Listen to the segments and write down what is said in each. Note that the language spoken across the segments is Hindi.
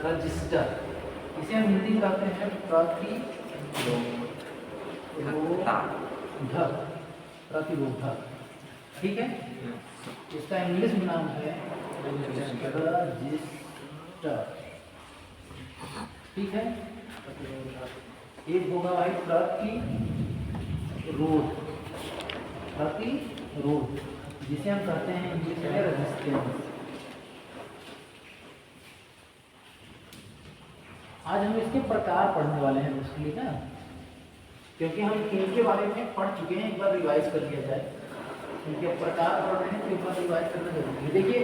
रजिस्टर, इसे हम हिंदी में कहते हैं प्रतिरोधक। ठीक है, इसका इंग्लिश में नाम है रजिस्टर। ठीक है, एक होगा भाई प्रतिरोध, जिसे हम कहते हैं इंग्लिश में रेजिस्टेंस। आज हम इसके प्रकार पढ़ने वाले हैं उसके ना, क्योंकि हम इनके बारे में पढ़ चुके हैं, एक बार रिवाइज कर लिया जाए। इनके प्रकार पढ़ रहे हैं तो एक बार रिवाइज करना जरूरी है। देखिए,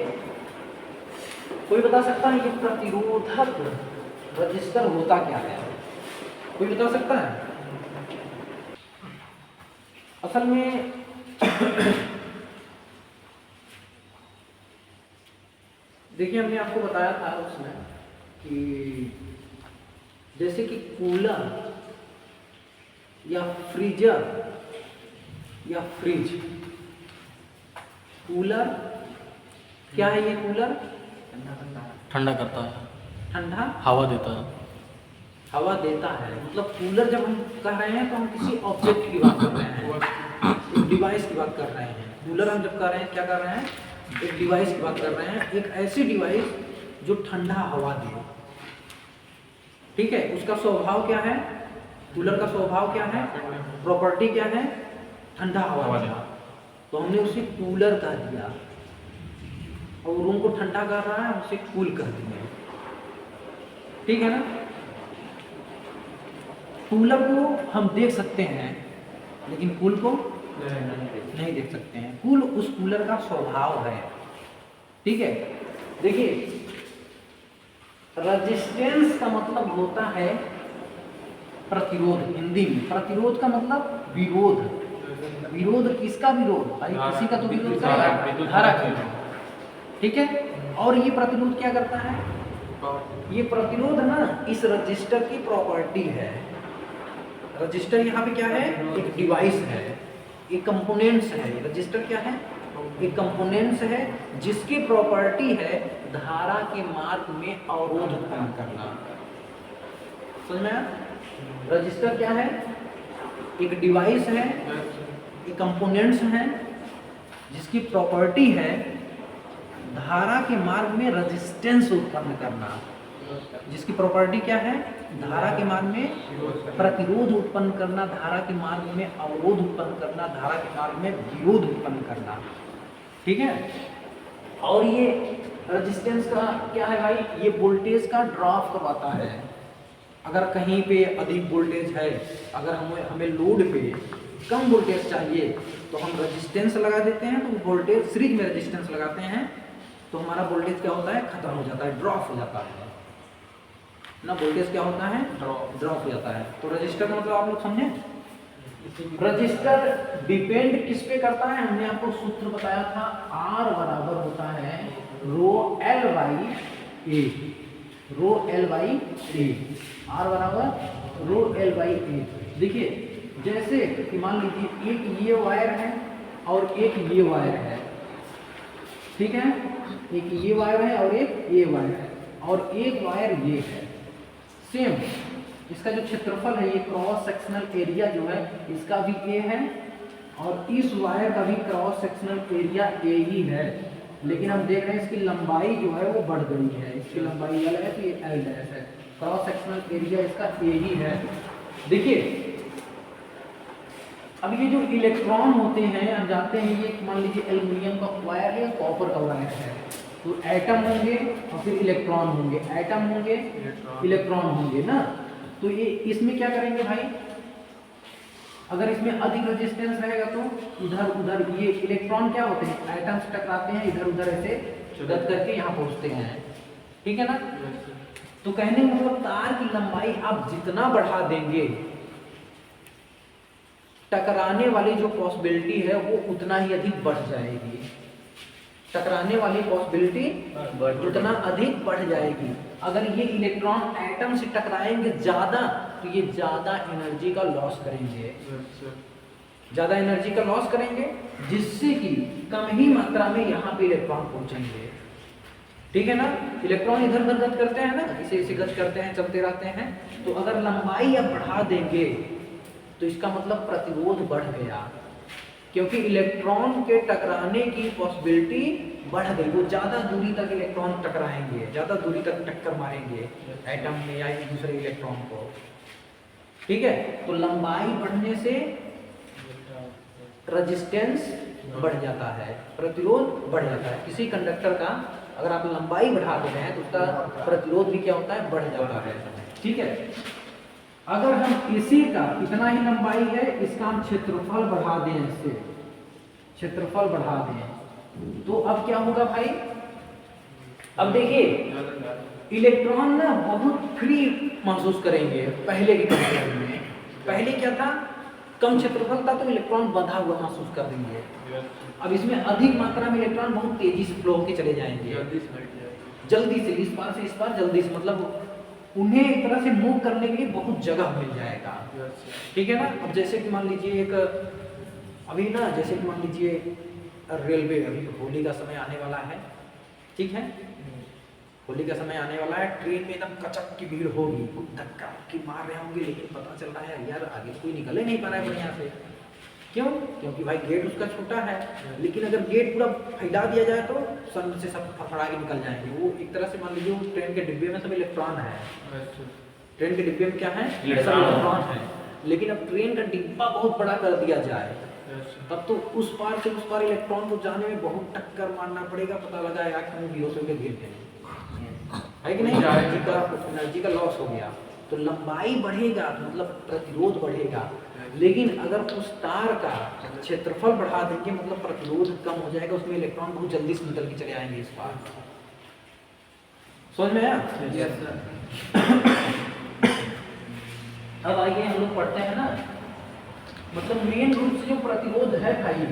कोई बता सकता है कि प्रतिरोधक रजिस्टर होता क्या है? कोई बता सकता है? असल में देखिए, हमने आपको बताया था उसमें कि जैसे कि कूलर या फ्रीजर या फ्रिज। कूलर क्या है? ये कूलर ठंडा करता है, ठंडा हवा देता है। हवा देता है। मतलब कूलर जब हम कह रहे हैं तो हम किसी ऑब्जेक्ट की बात कर रहे हैं, एक डिवाइस की बात कर रहे हैं। कूलर हम जब कह रहे हैं, क्या कर रहे हैं? एक डिवाइस की बात कर रहे हैं, एक ऐसी डिवाइस जो ठंडा हवा दे। ठीक है, उसका स्वभाव क्या है? कूलर का स्वभाव क्या है? प्रॉपर्टी क्या है? ठंडा हवा देना। तो हमने उसे कूलर कह दिया, और रूम को ठंडा कर रहा है, उसे कूल कर दिया। ठीक है ना? कूलर को हम देख सकते हैं, लेकिन कूल को नहीं देख सकते हैं। कूल उस कूलर का स्वभाव है। ठीक है, देखिए, रेजिस्टेंस का मतलब होता है प्रतिरोध। हिंदी में प्रतिरोध का मतलब विरोध। विरोध किसका विरोध? भाई किसी का तो विरोध करेगा, धारा का। ठीक है, और ये प्रतिरोध क्या करता है? ये प्रतिरोध ना इस रजिस्टर की प्रॉपर्टी है। रजिस्टर यहाँ पे क्या है? एक डिवाइस है, एक कंपोनेंट्स है। रजिस्टर क्या है? एक कंपोनेंट्स है, जिसकी प्रॉपर्टी है धारा के मार्ग में अवरोध उत्पन्न करना। समझ में आया? रजिस्टर क्या है? एक डिवाइस है, एक कंपोनेंट्स है, जिसकी प्रॉपर्टी है धारा के मार्ग में रेजिस्टेंस उत्पन्न करना। जिसकी प्रॉपर्टी क्या है? धारा के मार्ग में प्रतिरोध उत्पन्न करना, धारा के मार्ग में अवरोध उत्पन्न करना, धारा के मार्ग में विरोध उत्पन्न करना। ठीक है, और ये रेजिस्टेंस का क्या है भाई? ये वोल्टेज का ड्रॉप करवाता है। अगर कहीं पे अधिक वोल्टेज है, अगर हमें लोड पे कम वोल्टेज चाहिए, तो हम रेजिस्टेंस लगा देते हैं। तो वोल्टेज सीरीज में रेजिस्टेंस लगाते हैं, तो हमारा वोल्टेज क्या होता है? खत्म हो जाता है, ड्रॉप हो जाता है ना। वोल्टेज क्या होता है? ड्रॉप हो जाता है। तो रजिस्टर का मतलब आप लोग समझे? रजिस्टर डिपेंड किस पे करता है? हमने आपको सूत्र बताया था, R बराबर होता है rho L by A. Rho L by A, R बराबर रो एल बाई ए। देखिए, जैसे मान लीजिए एक ये वायर है और एक ये वायर है। ठीक है, एक ये वायर है और एक ये वायर है, और एक वायर ये है। सेम इसका जो क्षेत्रफल है, ये क्रॉस सेक्शनल एरिया जो है, इसका भी ए है, और इस वायर का भी क्रॉस सेक्शनल एरिया ए ही है। लेकिन हम देख रहे हैं इसकी लंबाई जो है वो बढ़ गई है। इसकी लंबाई एल है, तो ये एल डैश है। क्रॉस सेक्शनल एरिया इसका ए ही है। देखिए, अब ये जो इलेक्ट्रॉन होते हैं, हम जानते हैं ये मान लीजिए एल्युमिनियम का वायर है, कॉपर का वायर है। तो एटम होंगे और फिर इलेक्ट्रॉन होंगे, एटम होंगे, इलेक्ट्रॉन होंगे ना। तो ये इसमें क्या करेंगे भाई? अगर इसमें अधिक रेजिस्टेंस रहेगा तो इधर उधर ये इलेक्ट्रॉन क्या होते हैं? एटम्स टकराते हैं, इधर उधर ऐसे गद करके यहाँ पहुँचते हैं। ठीक है ना? तो कहने का मतलब तार की लंबाई आप जितना बढ़ा देंगे, टकराने वाली जो पॉसिबिलिटी है वो उतना ही अधिक बढ़ जाएगी। टकराने वाली पॉसिबिलिटी उतना अधिक बढ़ जाएगी। अगर ये इलेक्ट्रॉन एटम से टकराएंगे ज्यादा, तो ये ज्यादा एनर्जी का लॉस करेंगे, ज्यादा एनर्जी का लॉस करेंगे, जिससे कि कम ही मात्रा में यहाँ पे इलेक्ट्रॉन पहुंचेंगे। ठीक है ना। इलेक्ट्रॉन इधर उधर गति करते हैं ना, इसे इसे गति करते हैं, चलते रहते हैं। तो अगर लंबाई अब बढ़ा देंगे तो इसका मतलब प्रतिरोध बढ़ गया, क्योंकि इलेक्ट्रॉन के टकराने की पॉसिबिलिटी बढ़ गई। वो ज़्यादा दूरी तक इलेक्ट्रॉन टकराएंगे, ज़्यादा दूरी तक टक्कर मारेंगे एटम में या एक दूसरे इलेक्ट्रॉन को। ठीक है, तो लंबाई बढ़ने से रेजिस्टेंस बढ़ जाता है, प्रतिरोध बढ़ जाता है। किसी कंडक्टर का अगर आप लंबाई बढ़ा दे रहे हैं तो उसका प्रतिरोध भी क्या होता है, बढ़ जाता है। ठीक है, अगर हम इसी का इतना ही लंबाई है, इसका हम क्षेत्रफल बढ़ा दें, इससे क्षेत्रफल बढ़ा दें तो अब क्या होगा भाई। अब देखिए इलेक्ट्रॉन ना बहुत फ्री महसूस करेंगे पहले के कंपेयर में। पहले क्या था, कम क्षेत्रफल था तो इलेक्ट्रॉन बंधा हुआ महसूस कर देंगे। अब इसमें अधिक मात्रा में इलेक्ट्रॉन बहुत तेजी से फ्लो होकर चले जाएंगे, जल्दी से इस पार से इस पार जल्दी से, मतलब उन्हें एक तरह से मूव करने के लिए बहुत जगह मिल जाएगा। ठीक है ना। अब जैसे कि मान लीजिए एक अभी ना, जैसे कि मान लीजिए रेलवे, अभी होली का समय आने वाला है, ठीक है, होली का समय आने वाला है, ट्रेन में एकदम कचक की भीड़ होगी, धक्का की मार रहे होंगे, लेकिन पता चल रहा है यार आगे कोई निकल ही नहीं पा रहा है बढ़िया से। क्यों? क्योंकि भाई गेट उसका छोटा है, लेकिन अगर गेट पूरा फैला दिया जाए तो सन से सब फड़फड़ा के निकल जाएंगे। वो एक तरह से मान लीजिए वो ट्रेन के डिब्बे में सब इलेक्ट्रॉन है, ट्रेन के डिब्बे में क्या है, इलेक्ट्रॉन है। लेकिन अब ट्रेन का डिब्बा बहुत बड़ा कर दिया जाए तब तो उस पार से उस पार इलेक्ट्रॉन को जाने में बहुत टक्कर मारना पड़ेगा, पता लगा यार क्यों बेहोश होकर गिर गए, है कि नहीं, एनर्जी का लॉस हो गया। तो लंबाई बढ़ेगा तो मतलब प्रतिरोध बढ़ेगा, लेकिन अगर उस तार का क्षेत्रफल बढ़ा देंगे मतलब प्रतिरोध कम हो जाएगा, उसमें इलेक्ट्रॉन बहुत जल्दी से निकल के चले आएंगे इस पार। समझ में आया? Yes sir. अब आइए हम लोग पढ़ते हैं ना, मतलब मेन रूप से जो प्रतिरोध है भाई,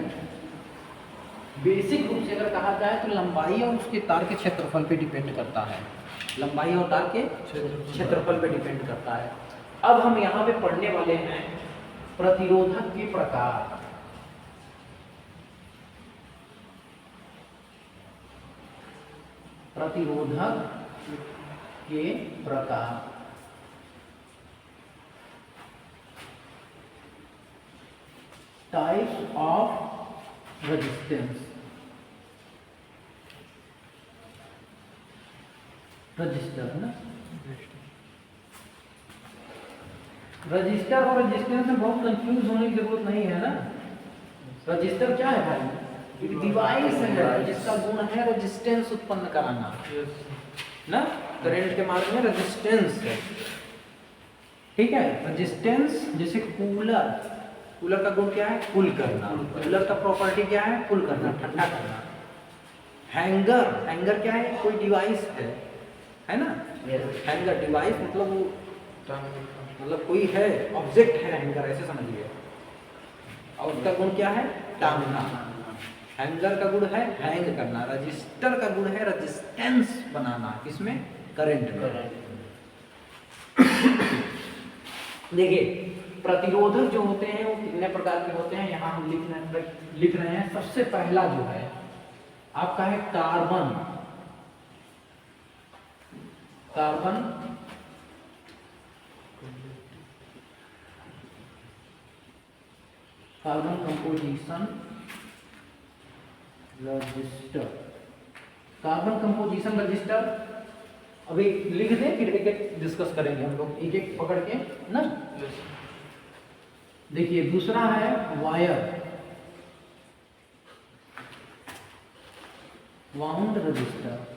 बेसिक रूप से अगर कहा जाए तो लंबाई और उसके तार के क्षेत्रफल पे डिपेंड करता है, लंबाई और तार के क्षेत्रफल पे डिपेंड करता है। अब हम यहाँ पे पढ़ने वाले हैं प्रतिरोधक के प्रकार। प्रतिरोधक के प्रकार, टाइप्स ऑफ रेजिस्टेंस। रजिस्टर है ना, रजिस्टर और रेजिस्टेंस में बहुत कंफ्यूज होने की जरूरत नहीं है ना। रजिस्टर क्या है भाई, एक डिवाइस है जिसका गुण है रेजिस्टेंस उत्पन्न कराना ना, करंट के मार्ग में रेजिस्टेंस है। ठीक है, रेजिस्टेंस जैसे कूलर, कूलर का गुण क्या है, कूल करना। कूलर का प्रॉपर्टी क्या है, कूल करना, ठंडा करना। हैंगर, हैंगर क्या है, कोई डिवाइस है ना। हैंगर डिवाइस मतलब वो, मतलब कोई है, ऑब्जेक्ट है हैंगर, ऐसे समझिए। और उसका गुण क्या है, टांगना। हैंगर का गुण है हैंग करना। रजिस्टर का गुण है रेजिस्टेंस बनाना, किसमें, करंट में। देखिए प्रतिरोधक जो होते हैं वो कितने प्रकार के होते हैं, यहाँ हम लिख रहे हैं। सबसे पहला जो है आपका है carbon, carbon carbon composition register. Carbon composition register अभी लिख दें, फिर एक एक डिस्कस करेंगे हम लोग, एक एक पकड़ के ना। देखिए दूसरा है wire, wound register,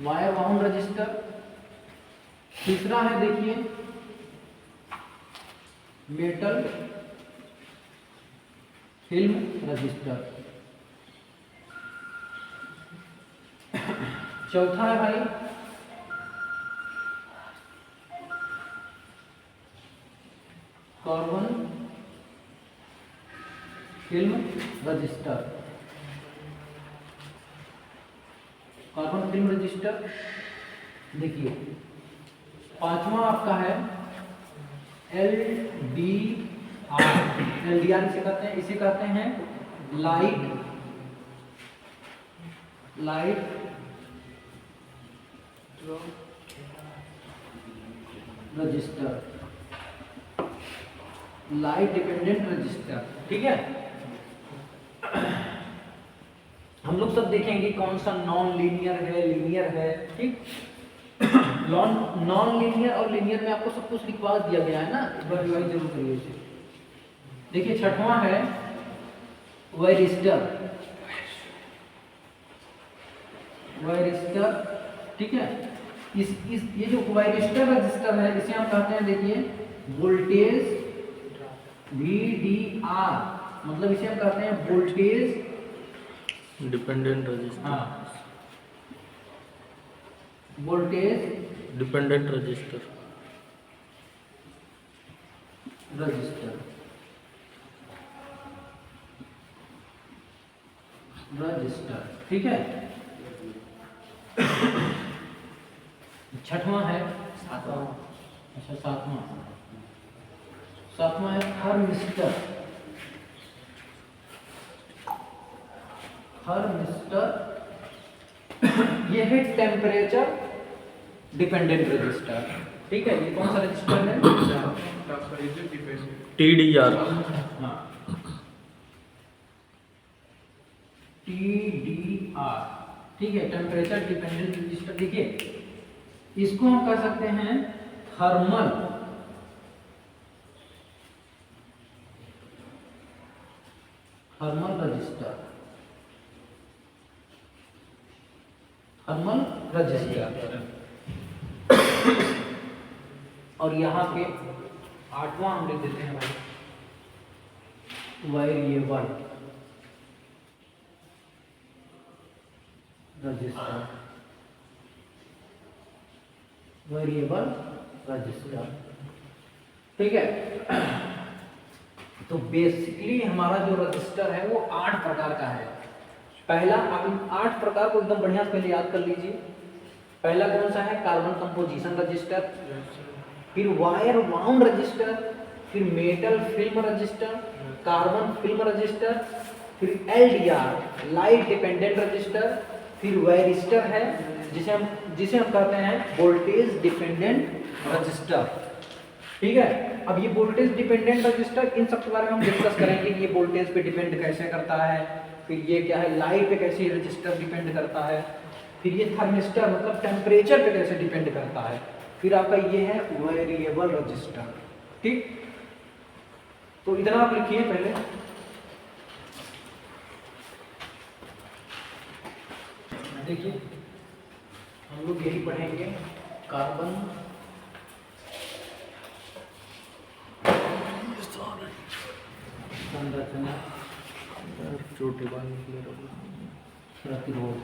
wire wound register. तीसरा है देखिए मेटल फिल्म रजिस्टर। चौथा है भाई carbon film register, carbon film register. देखिए पांचवा आपका है LDR, LDR इसे कहते हैं light light register, light dependent register. ठीक है, हम लोग सब देखेंगे कौन सा नॉन लीनियर है, लीनियर है। ठीक, नॉन लीनियर और लीनियर में आपको सब कुछ लिखवा दिया गया है ना, एक बार रिवाइज जरूर करिए इसे। देखिए छठवां है वायरिस्टर, वायरिस्टर। ठीक है, इस ये जो वायरिस्टर रजिस्टर है इसे हम कहते हैं, देखिए वोल्टेज VDR, मतलब इसे हम कहते हैं वोल्टेज डिपेंडेंट रजिस्टर। हाँ, voltage dependent register. Register, register. ठीक है, छठवां है सातवां, अच्छा सातवां है थर्मिस्टर। थर्मिस्टर ये है टेम्परेचर डिपेंडेंट रजिस्टर। ठीक है, ये कौन सा रजिस्टर है? TDR। हाँ, TDR। ठीक है, टेम्परेचर डिपेंडेंट रजिस्टर। देखिए इसको हम कह सकते हैं thermal, thermal register, thermal register. और यहाँ पे आठवां हम लिख देते हैं भाई, वेरिएबल रजिस्टर, वेरिएबल रजिस्टर। ठीक है, तो बेसिकली हमारा जो रजिस्टर है वो 8 प्रकार का है। पहला, आप इन 8 प्रकार को एकदम बढ़िया से पहले याद कर लीजिए। पहला कौन सा है? कार्बन कंपोजिशन रजिस्टर, फिर वायर वाउंड रजिस्टर, फिर metal film register, carbon film register, फिर LDR लाइट डिपेंडेंट रजिस्टर, फिर वायरिस्टर है जिसे हम कहते हैं वोल्टेज डिपेंडेंट रजिस्टर। ठीक है, अब ये वोल्टेज डिपेंडेंट रजिस्टर, इन सब के बारे में हम डिस्कस करेंगे कि ये वोल्टेज पे डिपेंड कैसे करता है, फिर ये क्या है, लाइट पे कैसे रजिस्टर डिपेंड करता है, फिर ये थर्मिस्टर मतलब टेम्परेचर पे कैसे डिपेंड करता है, फिर आपका ये है वेरिएबल रजिस्टर। ठीक, तो इतना आप लिखिए पहले। देखिए हम लोग यही पढ़ेंगे, कार्बन संरचना, छोटे बाल प्रतिरोध,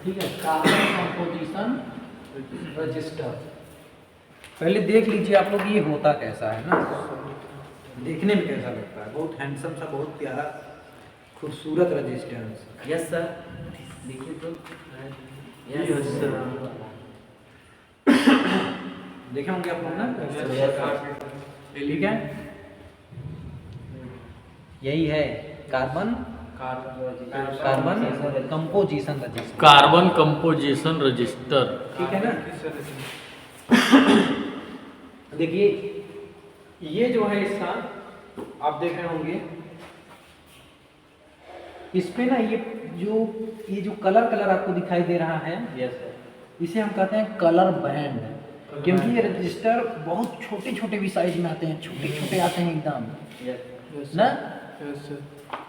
ठीक है, कार्बन कंपोजिशन रजिस्टर। पहले देख लीजिए आप लोग ये होता कैसा है ना, देखने में कैसा लगता है, बहुत हैंडसम सा, बहुत प्यारा खूबसूरत रजिस्टेंस। यस सर, देखिए तो यस सर। देखे होंगे आप लोग ना, ठीक है, यही है carbon composition register. Carbon composition register. ठीक है ना, देखिए ये जो है इसका आप देख रहे होंगे, इस पे ना ये जो कलर आपको दिखाई दे रहा है, यस सर, इसे हम कहते हैं कलर बैंड, क्योंकि ये रजिस्टर बहुत छोटे छोटे भी साइज में आते हैं, छोटे छोटे आते हैं एकदम यस ना,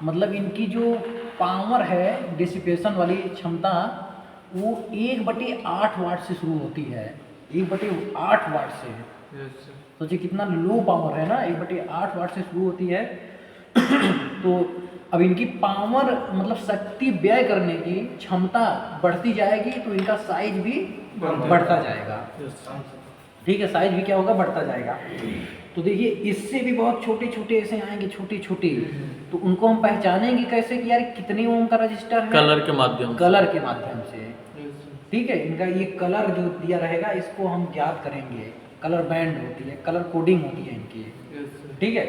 मतलब इनकी जो पावर है, डिसिपेशन वाली क्षमता, वो 1/8 वाट से शुरू होती है, 1/8 वाट से। सोचिए कितना लो पावर है ना, 1/8 वाट से शुरू होती है। तो अब इनकी पावर मतलब शक्ति व्यय करने की क्षमता बढ़ती जाएगी, तो इनका साइज भी बढ़ता जाएगा। ठीक है, साइज भी क्या होगा, बढ़ता जाएगा। तो देखिए इससे भी बहुत छोटे छोटे ऐसे आएंगे, छोटे छोटे, तो उनको हम पहचानेंगे कैसे कि यार कितने ओम का रजिस्टर है? कलर के माध्यम से। कलर के माध्यम से। ठीक है, इनका ये कलर जो दिया रहेगा इसको हम ज्ञात करेंगे कलर बैंड होती है, कलर कोडिंग होती है इनकी, ठीक है।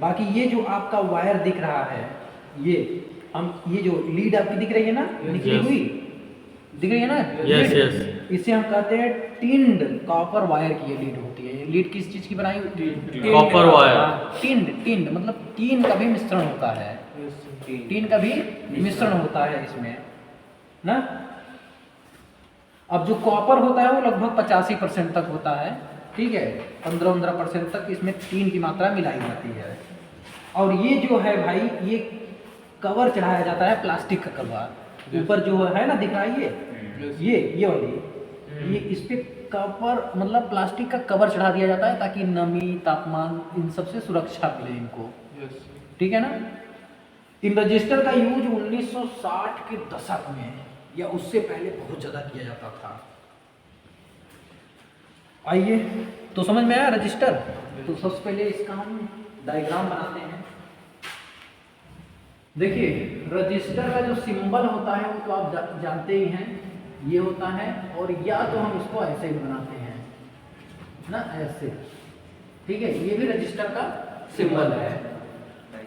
बाकी ये जो आपका वायर दिख रहा है, ये जो लीड आपकी दिख रही है ना, निकली Yes. हुई दिख रही है ना, Yes, लीड, yes. इसे हम कहते हैं टिंड कॉपर वायर की ये लीड होती है। ये लीड किस चीज़ की बनाई हुई? Copper wire. टिंड मतलब टीन का भी मिश्रण होता है, टीन का भी मिश्रण होता है इसमें ना। अब जो कॉपर होता है वो लगभग 85% तक होता है, ठीक है। 15% तक इसमें टीन की मात्रा मिलाई जाती है। और ये जो है भाई, ये कवर चढ़ाया जाता है, प्लास्टिक का कवर ऊपर जो है ना दिख रहा है, ये वाली, ये इस पे कवर मतलब प्लास्टिक का कवर चढ़ा दिया जाता है ताकि नमी, तापमान इन सब से सुरक्षा मिले इनको, ठीक है ना। इन रजिस्टर का यूज 1960 के दशक में या उससे पहले बहुत ज़्यादा किया जाता था। आइए, तो समझ में आया रजिस्टर। तो सबसे पहले इसका हम डायग्राम बनाते हैं। देखिए, रजिस्टर का जो सिंबल होता है वो तो आप जानते ही हैं, ये होता है। और या तो हम इसको ऐसे ही बनाते हैं ना, ऐसे, ठीक है। ये भी रजिस्टर का सिंबल है।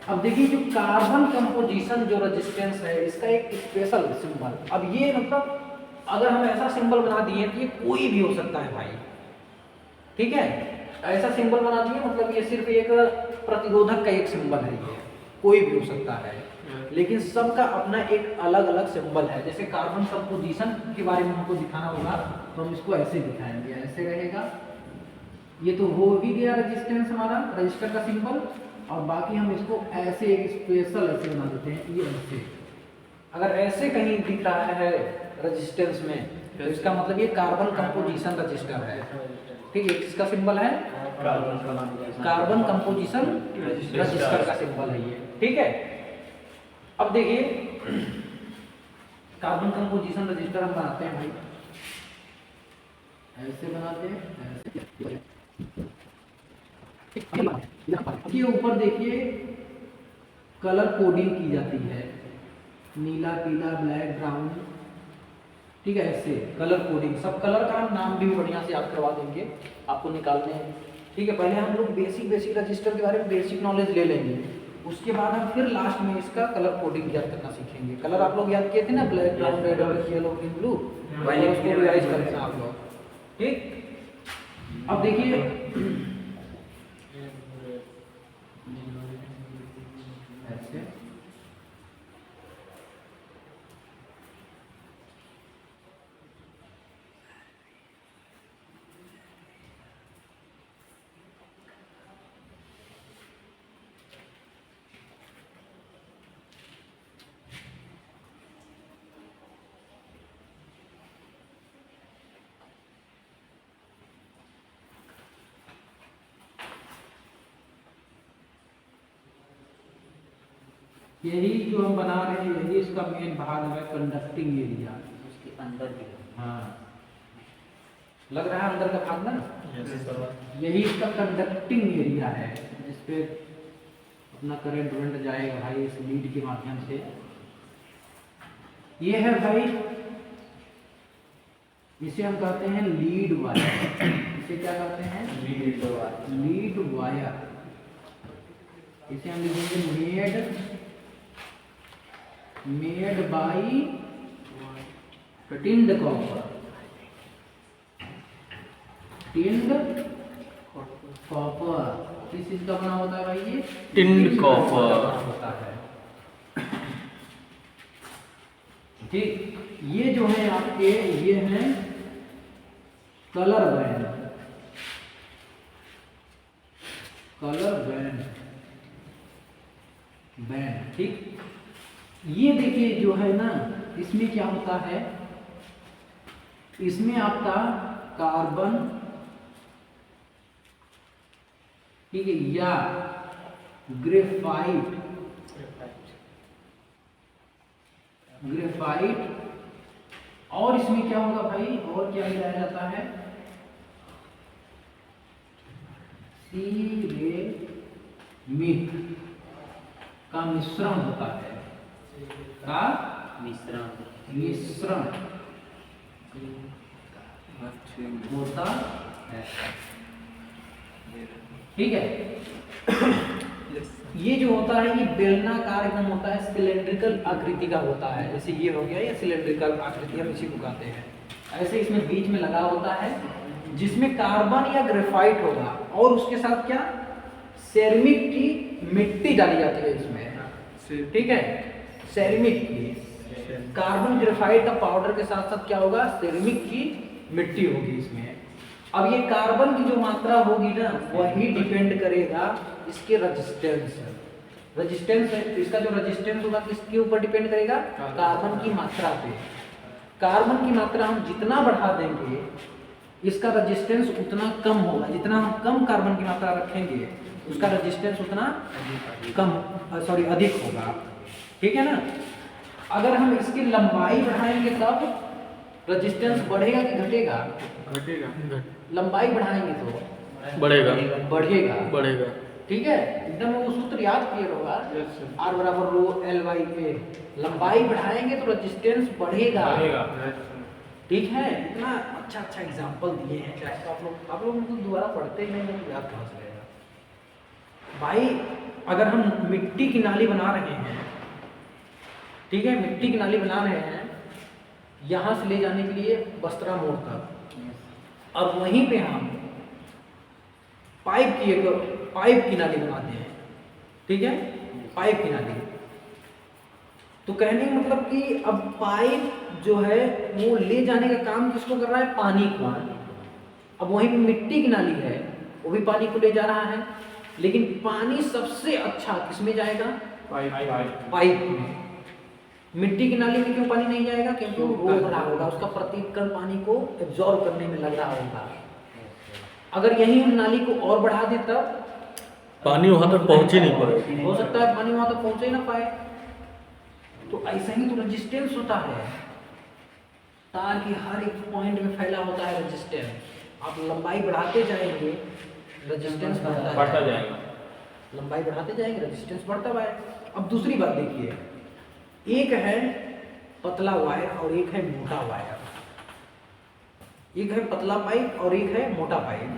अब देखिए, जो कार्बन कंपोजिशन जो रेजिस्टेंस है, इसका एक स्पेशल सिंबल। अब ये मतलब अगर हम ऐसा सिंबल बना दिए तो ये कोई भी हो सकता है भाई, ठीक है। ऐसा सिंबल बना दिए मतलब ये सिर्फ एक प्रतिरोधक का एक सिंबल है, ये कोई भी हो सकता है, लेकिन सबका अपना एक अलग अलग सिंबल है। जैसे कार्बन कंपोजिशन के बारे में हमको दिखाना होगा तो हम इसको ऐसे दिखाएंगे, ऐसे रहेगा। ये तो हो भी गया रेजिस्टेंस हमारा, रजिस्टर का सिंबल। और बाकी हम इसको ऐसे एक स्पेशल ऐसे बना देते हैं, ये ऐसे। अगर ऐसे कहीं दिख रहा है रेजिस्टेंस में तो इसका मतलब ये कार्बन कंपोजिशन रजिस्टर है, ठीक है। किसका सिंबल है? कार्बन कंपोजिशन रजिस्टर का सिंबल है ये, ठीक है। अब देखिए, कार्बन कंपोजिशन रजिस्टर हम बनाते हैं भाई, ऐसे बनाते हैं, के ऊपर देखिए कलर कोडिंग की जाती है, नीला, पीला, ब्लैक, ब्राउन, ठीक है। ऐसे कलर कोडिंग, सब कलर का हम नाम भी बढ़िया से याद करवा देंगे आपको निकालने हैं, ठीक है। पहले हम लोग बेसिक रजिस्टर के बारे में बेसिक नॉलेज ले लेंगे, उसके बाद हम फिर लास्ट में इसका कलर कोडिंग याद करना सीखेंगे। कलर आप लोग याद किए थे ना, black, brown, red, orange, yellow, green, blue, उसको रिवाइज करते हैं आप लोग, ठीक। अब देखिए ऐसे, यही जो हम बना रहे हैं, यही इसका मेन भाग है, कंडक्टिंग एरिया। उसके अंदर भी हाँ, लग रहा है अंदर का भाग ना, यही इसका कंडक्टिंग एरिया है, जिस पे अपना करंट वरंट जाएगा भाई इस लीड के माध्यम से। ये है भाई, इसे हम कहते हैं लीड वायर। इसे क्या कहते हैं? Lead wire. इसे हम लिखेंगे made by tinned copper. Tinned copper किस चीज का बना होता है भाई? ये टिंड कॉपर होता है, ठीक। ये जो है आपके, ये हैं कलर बैंड, ठीक। ये देखिए जो है ना, इसमें क्या होता है, इसमें आपका कार्बन, ठीक है, या ग्रेफाइट, और इसमें क्या होगा भाई, और क्या मिलाया जाता है? सिरेमिक का मिश्रण होता है, का मिश्रण होता है। ठीक है। ये जो होता है ये बेलनाकार एकदम होता है, सिलेंड्रिकल आकृति का होता है। जैसे ये हो गया, ये सिलेंड्रिकल आकृति हम इसी को कहते हैं। ऐसे इसमें बीच में लगा होता है जिसमें कार्बन या ग्रेफाइट होगा और उसके साथ क्या, सेरेमिक की मिट्टी डाली जाती है इसमें। ठीक है, सेरेमिक की, कार्बन ग्रेफाइट का पाउडर के साथ साथ क्या होगा, सेरेमिक की मिट्टी होगी इसमें। अब ये कार्बन की जो मात्रा होगी ना वही डिपेंड करेगा इसके रेजिस्टेंस। रेजिस्टेंस है तो इसका जो रेजिस्टेंस होगा किसके ऊपर डिपेंड करेगा, कार्बन की मात्रा पे। कार्बन की मात्रा हम जितना बढ़ा देंगे इसका रेजिस्टेंस उतना कम होगा। जितना हम कम कार्बन की मात्रा रखेंगे उसका रेजिस्टेंस उतना अधिक होगा। ठीक है ना। अगर हम इसकी लंबाई बढ़ाएंगे तब रेजिस्टेंस बढ़ेगा कि घटेगा, घटेगा। लंबाई बढ़ाएंगे तो बढ़ेगा। बढ़ेगा। बढ़ेगा। ठीक है, एकदम वो सूत्र याद किए होगा, R बराबर रो L बाई ए। लंबाई बढ़ाएंगे तो रेजिस्टेंस बढ़ेगा। ठीक है, इतना अच्छा अच्छा एग्जांपल दिए हैं। चाहे तो आप लोग मतलब दोबारा पढ़ते ही नहीं तो याद कहाँ से रहेगा भाई। अगर हम मिट्टी की नाली बना रहे हैं, ठीक है, मिट्टी की नाली बना रहे हैं यहाँ से ले जाने के लिए बस्तरा मोड़ तक, और वहीं पे हम पाइप की नाली बनाते हैं। ठीक है, पाइप की नाली। तो कहने का मतलब कि अब पाइप जो है वो ले जाने का काम किसको कर रहा है, पानी को। अब वहीं पे मिट्टी की नाली है, वो भी पानी को ले जा रहा है, लेकिन पानी सबसे अच्छा किसमें जाएगा, पाइप में। मिट्टी की नाली में क्यों पानी नहीं जाएगा, क्योंकि वो रोक रहा होगा, उसका प्रत्येक कण पानी को एब्जॉर्ब करने में लग रहा होगा। अगर यही हम नाली को और बढ़ा दें तब पानी वहां तक पहुंच ही नहीं पाए। हो सकता है पानी वहां तक पहुंच ही ना पाए। तो ऐसा ही तो रेजिस्टेंस होता है, तार की हर एक पॉइंट में फैला होता है रेजिस्टेंस। आप लंबाई बढ़ाते जाएंगे रेजिस्टेंस बढ़ता जाएगा, लंबाई बढ़ाते जाएंगे रेजिस्टेंस बढ़ता जाएगा। अब दूसरी बात देखिए, एक है पतला वायर और एक है मोटा वायर। एक है पतला पाइप और एक है मोटा पाइप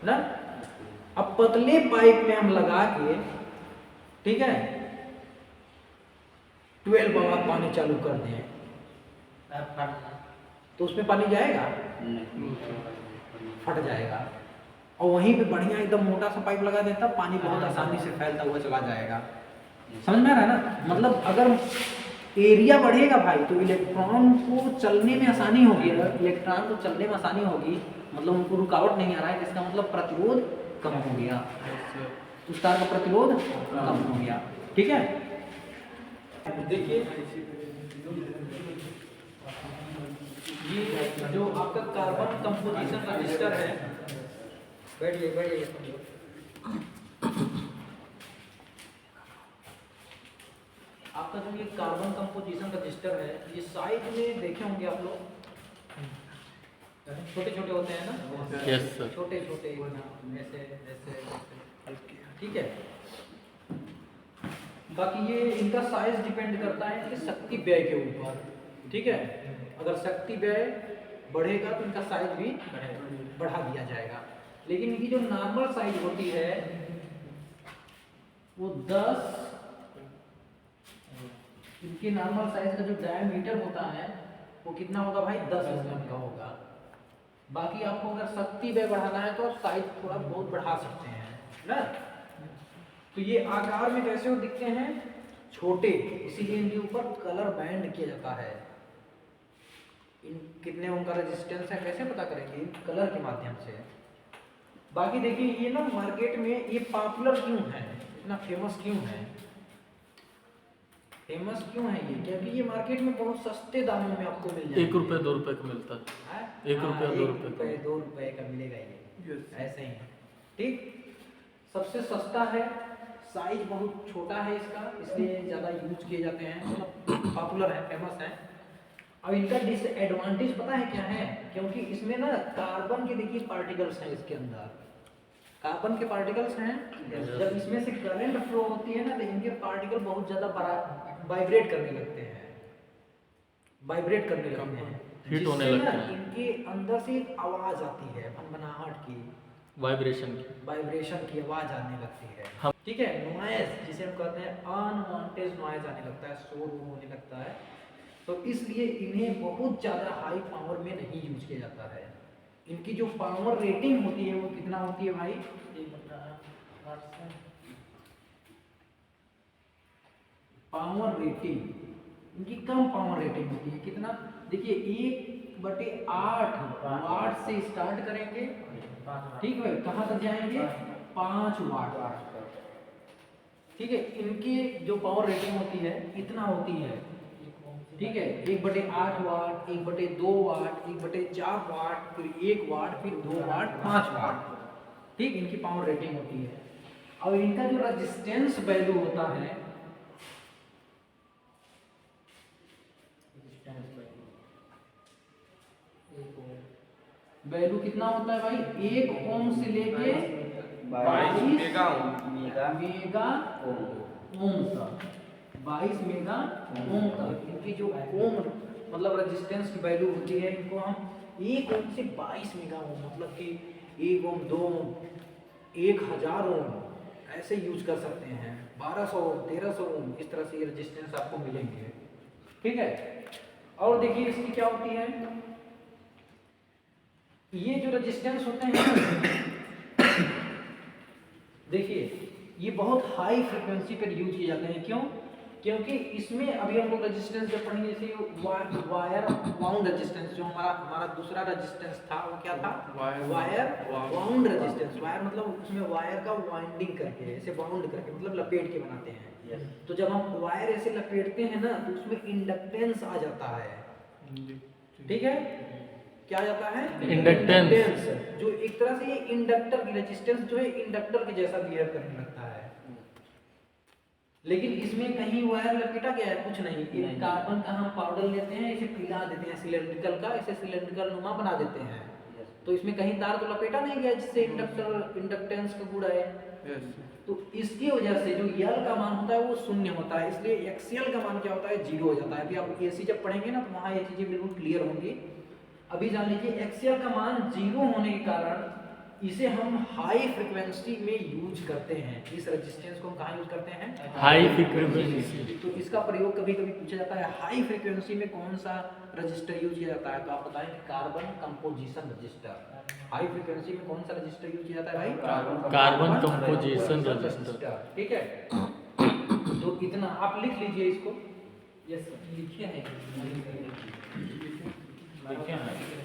ना। अब पतले पाइप में हम लगा के, ठीक है, 12 बार पानी चालू कर दें तो उसमें पानी जाएगा, फट जाएगा। और वहीं पे बढ़िया एकदम मोटा सा पाइप लगा देता, पानी बहुत आसानी से फैलता हुआ चला जाएगा। समझ में आ रहा है ना। मतलब अगर एरिया बढ़ेगा भाई तो इलेक्ट्रॉन को चलने में आसानी होगी। अगर इलेक्ट्रॉन को चलने में आसानी होगी मतलब उनको रुकावट नहीं आ रहा है, इसका मतलब प्रतिरोध कम हो गया, उस तार का प्रतिरोध कम हो गया। ठीक है, देखिए ये जो आपका कार्बन कंपोजिशन रजिस्टर है, बैठिए आपका जो ये कार्बन कंपोजिशन रजिस्टर है, ये साइज में देखे होंगे आप लोग, छोटे छोटे होते हैं ना। Yes sir. छोटे छोटे ऐसे ऐसे। ठीक है, बाकी ये इनका साइज डिपेंड करता है कि शक्ति व्यय के ऊपर। ठीक है, अगर शक्ति व्यय बढ़ेगा तो इनका साइज भी बढ़ा दिया जाएगा। लेकिन इनकी जो नॉर्मल साइज होती है वो 10, इनकी नॉर्मल साइज का जो डायमीटर होता है वो कितना होगा भाई, 10 mm का होगा। बाकी आपको अगर शक्ति व्यय बढ़ाना है तो आप साइज थोड़ा बहुत बढ़ा सकते हैं ना। तो ये आकार में कैसे दिखते हैं, छोटे, इसीलिए इनके ऊपर कलर बैंड किया जाता है। इन कितने उनका रेजिस्टेंस है कैसे पता करेंगे, कलर के माध्यम से। बाकी देखिए ये ना मार्केट में ये पॉपुलर क्यों है, इतना फेमस क्यों है, फेमस क्यों है ये, क्योंकि ये मार्केट में बहुत सस्ते दामों में आपको मिल जाएगा। 1 रुपये 2 रुपये का मिलता है। 1 रुपया 2 रुपये 2 रुपये का मिलेगा ये, ऐसे ही। ठीक, सबसे सस्ता है, साइज बहुत छोटा है इसका, इसलिए ज़्यादा यूज किए जाते हैं, मतलब पॉपुलर है, फेमस है। अब इनका डिसएडवांटेज पता है क्या है, क्योंकि इसमें ना कार्बन के देखिए पार्टिकल्स हैं, इसके अंदर कार्बन के पार्टिकल्स हैं। जब इसमें से करंट फ्लो होती है ना तो इनके पार्टिकल बहुत ज़्यादा वाइब्रेट करने लगते हैं, हीट होने लगता है। इनके अंदर से एक आवाज़ आती है भनभनाहट की, वाइब्रेशन की। वाइब्रेशन की आवाज आने लगती है। हाँ। ठीक है, नॉइज जिसे हम कहते हैं अनवांटेड नॉइज आने लगता है, शोर होने लगता है। तो इसलिए इन्हें बहुत ज़्यादा हाई पावर में नहीं यूज किया जाता है। इनकी जो पावर रेटिंग होती है वो कितना होती है भाई? पावर रेटिंग इनकी कम पावर रेटिंग होती है। कितना? देखिए 1/8 वाट से स्टार्ट करेंगे, ठीक है, कहाँ तक जाएंगे? 5 वाट। ठीक है, इनकी जो पावर रेटिंग होती है इतना होती है, ठीक है, 1/8 वाट, 1/2 वाट, 1/4 वाट, फिर 1 वाट, फिर 2 वाट, 5 वाट। ठीक, इनकी पावर रेटिंग होती है। और इनका जो रेजिस्टेंस वैल्यू होता है वैल्यू कितना होता है भाई? 1 ओम से लेके 22 मेगा ओम तक, 22 मेगा ओम तक इनकी जो ओम मतलब रेजिस्टेंस की वैल्यू होती है, इनको हम 1 ओम से 22 मेगा ओम मतलब कि 1 ओम, 2 ओम, 1000 ओम ऐसे यूज कर सकते हैं। 1200 ओम, 1300 ओम इस तरह से ये रेजिस्टेंस आपको मिलेंगे। ठीक है, और देखिए इसकी क्या होती है, ये जो रेजिस्टेंस होते हैं देखिए ये बहुत हाई फ्रीक्वेंसी पर यूज किए जाते हैं। क्यों? क्योंकि इसमें अभी हम लोग रेजिस्टेंस जब पढ़ेंगे, जैसे वायर वाउंड रेजिस्टेंस, जो हमारा दूसरा रेजिस्टेंस था वो क्या था? Wire wound resistance. वायर मतलब उसमें वायर का वाइंडिंग करके, ऐसे वाउंड करके मतलब लपेट के बनाते हैं। तो जब हम वायर ऐसे लपेटते हैं ना तो उसमें इंडक्टेंस आ जाता है। ठीक है, क्या आ जाता है? इंडक्टेंस। जो एक तरह से ये इंडक्टर की रेजिस्टेंस जो है इंडक्टर के जैसा बिहेव करने लगता है। लेकिन इसमें कहीं वायर लपेटा गया है? कुछ नहीं। एक कार्बन का हम पाउडर लेते हैं, इसे पिला देते हैं सिलेंड्रिकल का, इसे सिलेंड्रिकल नुमा बना देते हैं। तो इसमें कहीं तार तो लपेटा नहीं गया जिससे इंडक्टेंस का गुण है। तो इसकी वजह से जो यल का मान होता है वो 0 होता है, इसलिए एक्सियल का मान क्या होता है? 0 हो जाता है। अभी आप एसी जब पढ़ेंगे ना तो वहाँ ये चीजें बिल्कुल क्लियर होंगी। अभी जान लीजिए एक्सियल का मान 0 होने के कारण इसे हम हाई फ्रीक्वेंसी में यूज करते हैं। इस रेजिस्टेंस को हम कहाँ यूज करते हैं? High frequency. तो इसका प्रयोग कभी कभी पूछा जाता है, हाई फ्रीक्वेंसी में कौन सा रजिस्टर यूज किया जाता है? तो आप बताएं कि carbon composition register. High frequency में कौन सा रजिस्टर यूज किया जाता है भाई? Carbon composition register. ठीक है, तो इतना आप लिख लीजिए इसको। यस लिखे हैं। लिखे हैं।